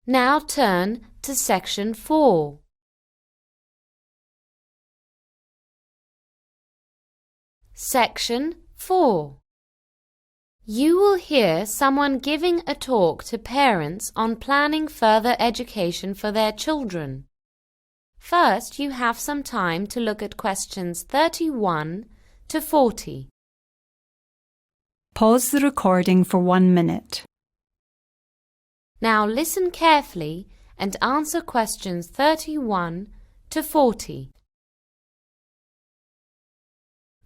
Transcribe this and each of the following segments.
Now turn to Section 4. Section 4. You will hear someone giving a talk to parents on planning further education for their children. First, you have some time to look at questions 31 to 40. Pause the recording for 1 minute. Now listen carefully and answer questions 31 to 40.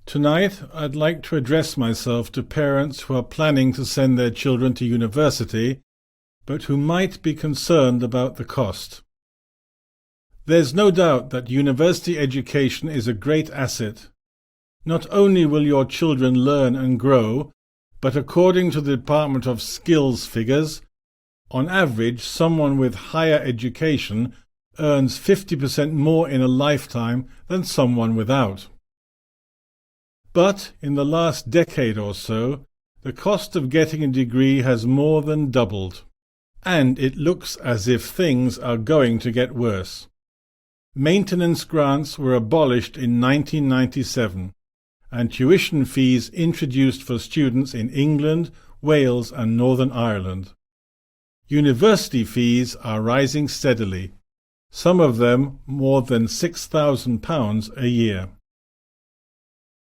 Tonight, I'd like to address myself to parents who are planning to send their children to university, but who might be concerned about the cost. There's no doubt that university education is a great asset. Not only will your children learn and grow, but according to the Department of Skills figures, on average, someone with higher education earns 50% more in a lifetime than someone without. But in the last decade or so, the cost of getting a degree has more than doubled, and it looks as if things are going to get worse. Maintenance grants were abolished in 1997, and tuition fees introduced for students in England, Wales and Northern Ireland. University fees are rising steadily, some of them more than £6,000 a year.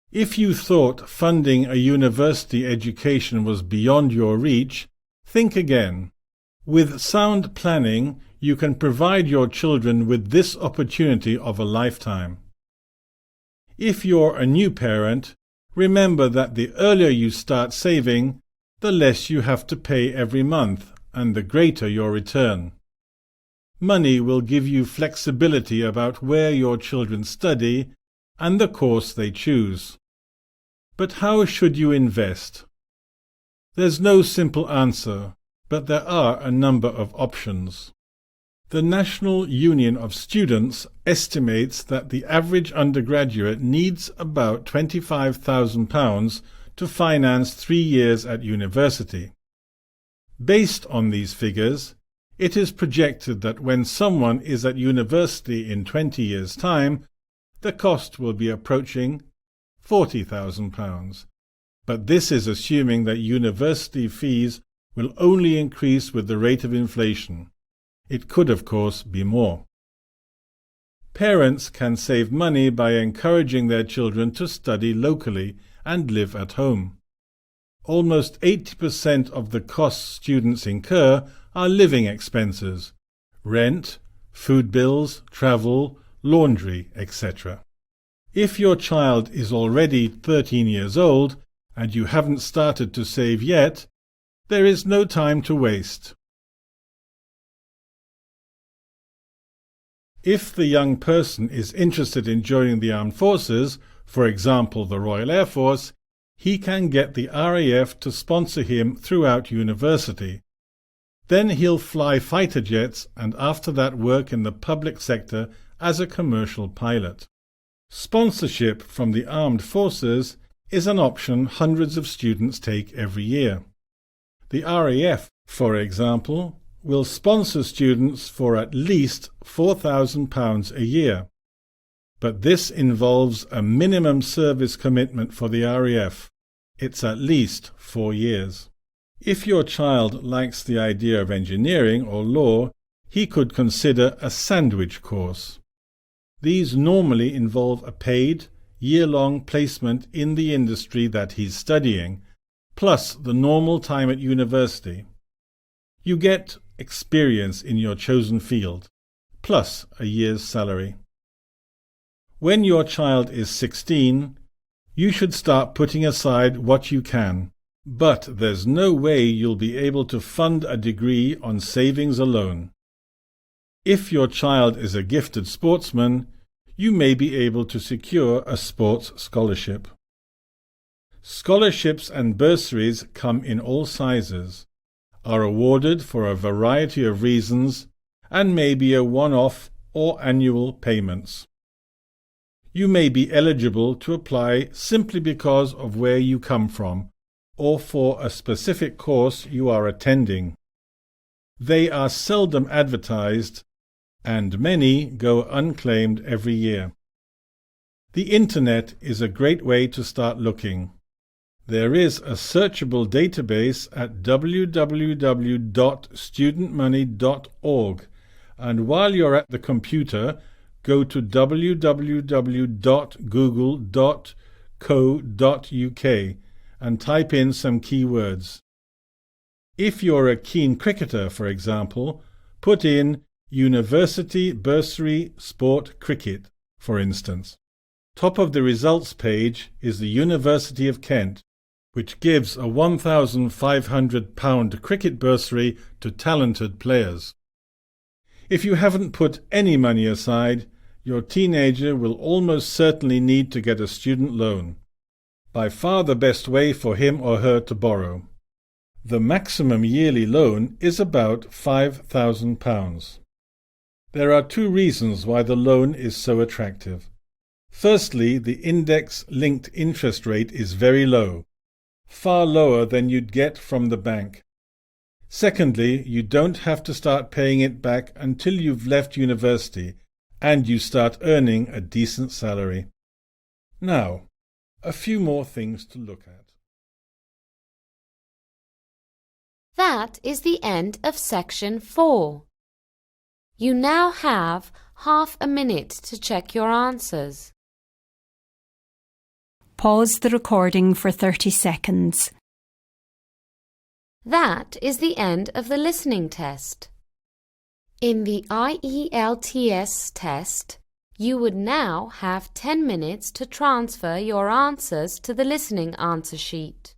If you thought funding a university education was beyond your reach, think again. With sound planning, you can provide your children with this opportunity of a lifetime. If you're a new parent, remember that the earlier you start saving, the less you have to pay every month, and the greater your return. Money will give you flexibility about where your children study and the course they choose. But how should you invest? There's no simple answer, but there are a number of options. The National Union of Students estimates that the average undergraduate needs about £25,000 to finance 3 years at university. Based on these figures, it is projected that when someone is at university in 20 years' time, the cost will be approaching £40,000. But this is assuming that university fees will only increase with the rate of inflation. It could, of course, be more. Parents can save money by encouraging their children to study locally and live at home. Almost 80% of the costs students incur are living expenses: rent, food bills, travel, laundry, etc. If your child is already 13 years old and you haven't started to save yet, there is no time to waste. If the young person is interested in joining the armed forces, for example the Royal Air Force, he can get the RAF to sponsor him throughout university. Then he'll fly fighter jets and after that work in the public sector as a commercial pilot. Sponsorship from the armed forces is an option hundreds of students take every year. The RAF, for example, will sponsor students for at least £4,000 a year. But this involves a minimum service commitment for the RAF. It's at least 4 years. If your child likes the idea of engineering or law, he could consider a sandwich course. These normally involve a paid, year-long placement in the industry that he's studying, plus the normal time at university. You get experience in your chosen field, plus a year's salary. When your child is 16, you should start putting aside what you can, but there's no way you'll be able to fund a degree on savings alone. If your child is a gifted sportsman, you may be able to secure a sports scholarship. Scholarships and bursaries come in all sizes, are awarded for a variety of reasons, and may be a one-off or annual payments. You may be eligible to apply simply because of where you come from, or for a specific course you are attending. They are seldom advertised, and many go unclaimed every year. The Internet is a great way to start looking. There is a searchable database at www.studentmoney.org, and while you're at the computer, go to www.google.co.uk and type in some keywords. If you're a keen cricketer, for example, put in University Bursary Sport Cricket, for instance. Top of the results page is the University of Kent, which gives a £1,500 cricket bursary to talented players. If you haven't put any money aside, your teenager will almost certainly need to get a student loan. By far the best way for him or her to borrow. The maximum yearly loan is about £5,000. There are two reasons why the loan is so attractive. Firstly, the index-linked interest rate is very low, far lower than you'd get from the bank. Secondly, you don't have to start paying it back until you've left university and you start earning a decent salary. Now, a few more things to look at. That is the end of section 4. You now have half a minute to check your answers. Pause the recording for 30 seconds. That is the end of the listening test. In the IELTS test, you would now have 10 minutes to transfer your answers to the listening answer sheet.